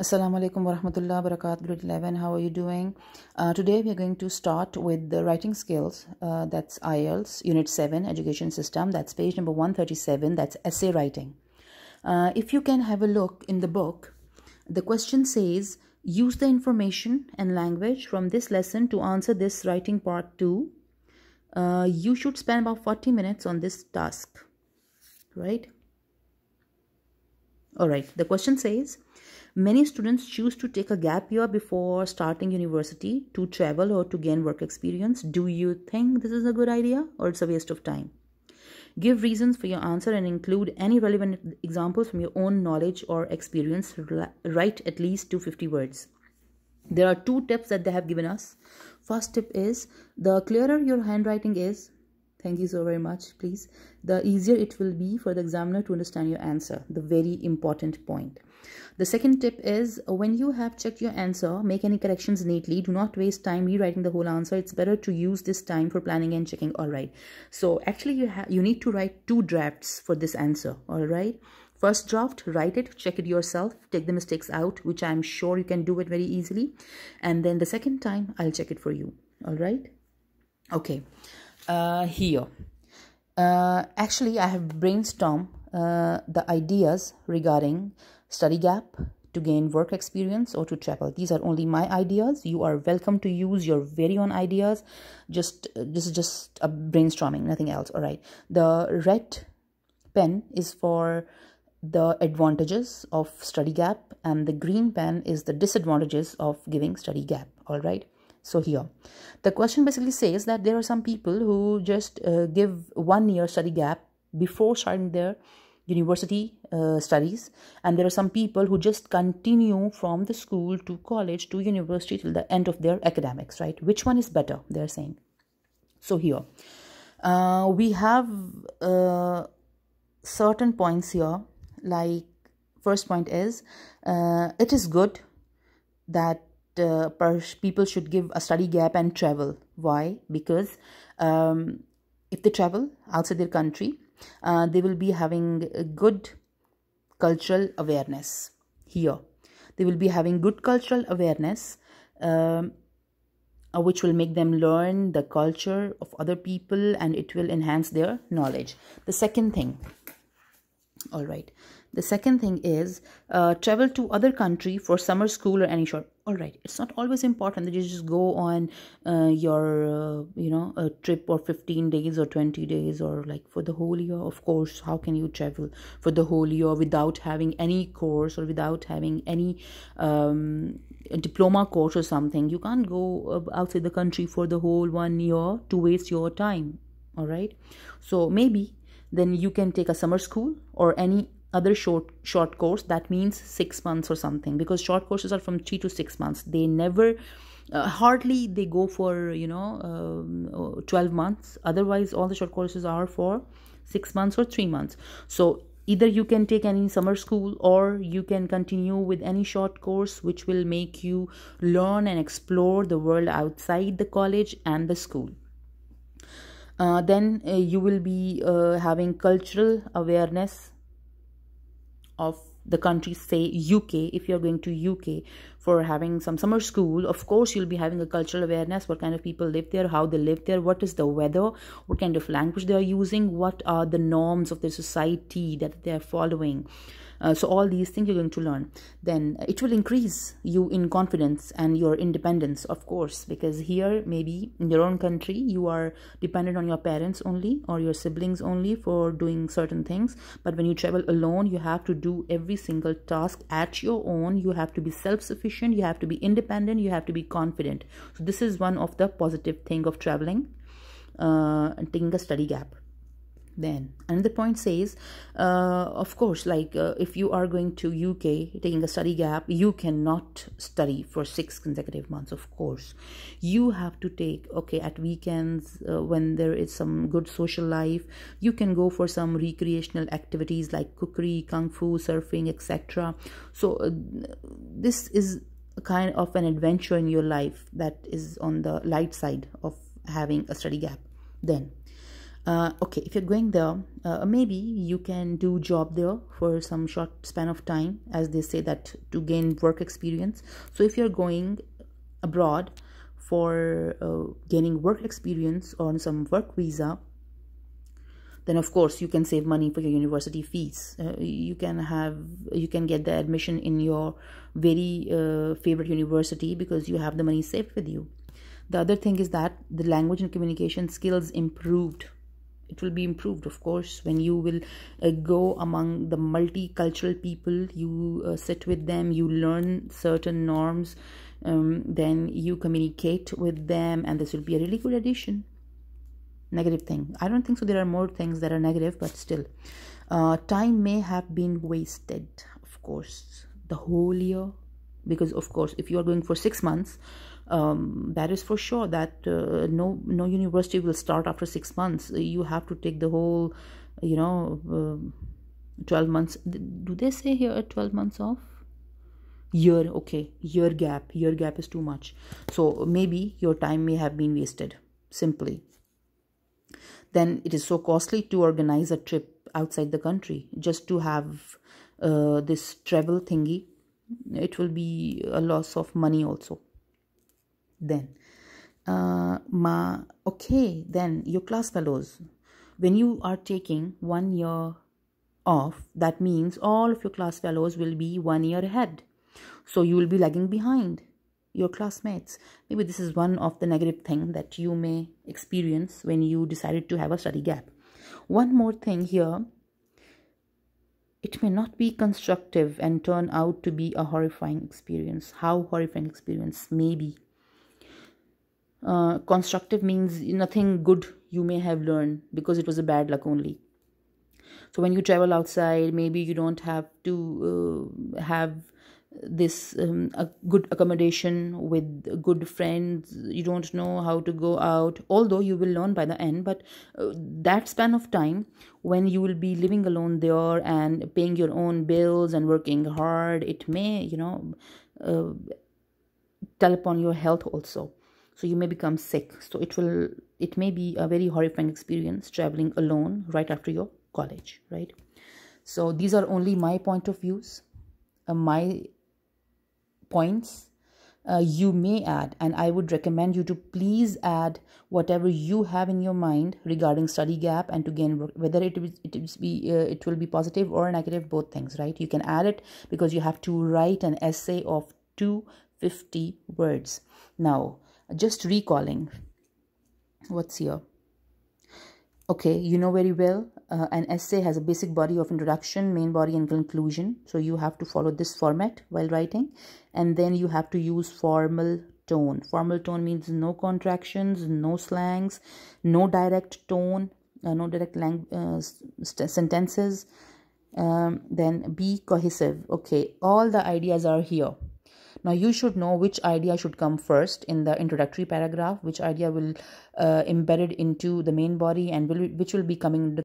Assalamu alaikum wa rahmatullah barakatuh. Grade 11, how are you doing? Today we are going to start with the writing skills. That's IELTS, Unit 7, Education System. That's page number 137. That's essay writing. If you can have a look in the book, the question says, use the information and language from this lesson to answer this writing part 2. You should spend about 40 minutes on this task, right? All right, the question says, many students choose to take a gap year before starting university to travel or to gain work experience. Do you think this is a good idea or it's a waste of time? Give reasons for your answer and include any relevant examples from your own knowledge or experience. Write at least 250 words. There are 2 tips that they have given us. First tip is, the clearer your handwriting is, thank you so very much, please, the easier it will be for the examiner to understand your answer. The very important point. The second tip is, when you have checked your answer, make any corrections neatly. Do not waste time rewriting the whole answer. It's better to use this time for planning and checking. All right. So actually you need to write 2 drafts for this answer. All right. First draft, write it, check it yourself, take the mistakes out, which I'm sure you can do it very easily. And then the second time, I'll check it for you. All right. Okay. Here. Actually, I have brainstormed the ideas regarding study gap, to gain work experience, or to travel. These are only my ideas. You are welcome to use your very own ideas. This is just a brainstorming, nothing else. All right. The red pen is for the advantages of study gap, and the green pen is the disadvantages of giving study gap. All right. So here, the question basically says that there are some people who just give 1 year study gap before starting their university studies, and there are some people who just continue from the school to college to university till the end of their academics, right? Which one is better, they're saying. So here we have certain points here. Like, first point is, it is good that people should give a study gap and travel. Why? Because if they travel outside their country, they will be having a good cultural awareness. Here they will be having good cultural awareness, which will make them learn the culture of other people, and it will enhance their knowledge. The second thing, all right, the second thing is, travel to other country for summer school or any short. All right, it's not always important that you just go on your a trip for 15 days or 20 days or like for the whole year. Of course, how can you travel for the whole year without having any course or without having any diploma course or something? You can't go outside the country for the whole 1 year to waste your time. All right, so maybe then you can take a summer school or any other short course. That means 6 months or something, because short courses are from 3 to 6 months. They never hardly they go for 12 months. Otherwise all the short courses are for 6 months or 3 months. So either you can take any summer school or you can continue with any short course which will make you learn and explore the world outside the college and the school. Then you will be having cultural awareness of the country, say UK. If you're going to UK for having some summer school, of course you'll be having a cultural awareness. What kind of people live there, how they live there, what is the weather, what kind of language they are using, what are the norms of the society that they are following. So all these things you're going to learn. Then it will increase you in confidence and your independence, of course, because here maybe in your own country you are dependent on your parents only or your siblings only for doing certain things. But when you travel alone, you have to do every single task at your own. You have to be self-sufficient, you have to be independent, you have to be confident. So this is one of the positive thing of traveling and taking a study gap. Then another point says, of course, like if you are going to UK taking a study gap, you cannot study for 6 consecutive months. Of course, you have to take, okay, at weekends when there is some good social life, you can go for some recreational activities like cookery, kung fu, surfing, etc. So this is a kind of an adventure in your life that is on the light side of having a study gap. Then Okay, if you're going there, maybe you can do job there for some short span of time, as they say that to gain work experience. So if you're going abroad for gaining work experience on some work visa, then of course you can save money for your university fees. You can get the admission in your very favorite university because you have the money saved with you. The other thing is that the language and communication skills improved. It will be improved, of course, when you will go among the multicultural people. You sit with them, you learn certain norms, then you communicate with them, and this will be a really good addition. Negative thing, I don't think so. There are more things that are negative, but still, time may have been wasted, of course, the whole year, because of course if you are going for 6 months, that is for sure that no university will start after 6 months. You have to take the whole 12 months. Do they say here 12 months off? Year, okay, year gap is too much. So maybe your time may have been wasted simply. Then it is so costly to organize a trip outside the country just to have this travel thingy. It will be a loss of money also. Then then your class fellows, when you are taking 1 year off, that means all of your class fellows will be 1 year ahead, so you will be lagging behind your classmates. Maybe this is one of the negative thing that you may experience when you decided to have a study gap. One more thing here, it may not be constructive and turn out to be a horrifying experience. How horrifying experience? Maybe constructive means nothing good you may have learned because it was a bad luck only. So when you travel outside, maybe you don't have to have this a good accommodation with good friends. You don't know how to go out, although you will learn by the end. But that span of time when you will be living alone there and paying your own bills and working hard, it may tell upon your health also. So you may become sick. So it may be a very horrifying experience traveling alone right after your college, right? So these are only my point of views, my points. You may add, and I would recommend you to please add whatever you have in your mind regarding study gap and to gain work, whether it will be positive or negative, both things, right? You can add it because you have to write an essay of 250 words. Now, just recalling what's here. Okay, you know very well, an essay has a basic body of introduction, main body, and conclusion. So you have to follow this format while writing, and then you have to use formal tone. Formal tone means no contractions, no slangs, no direct tone, no direct sentences. Then be cohesive. Okay, all the ideas are here. Now you should know which idea should come first in the introductory paragraph, which idea will embedded into the main body, and which will be coming in the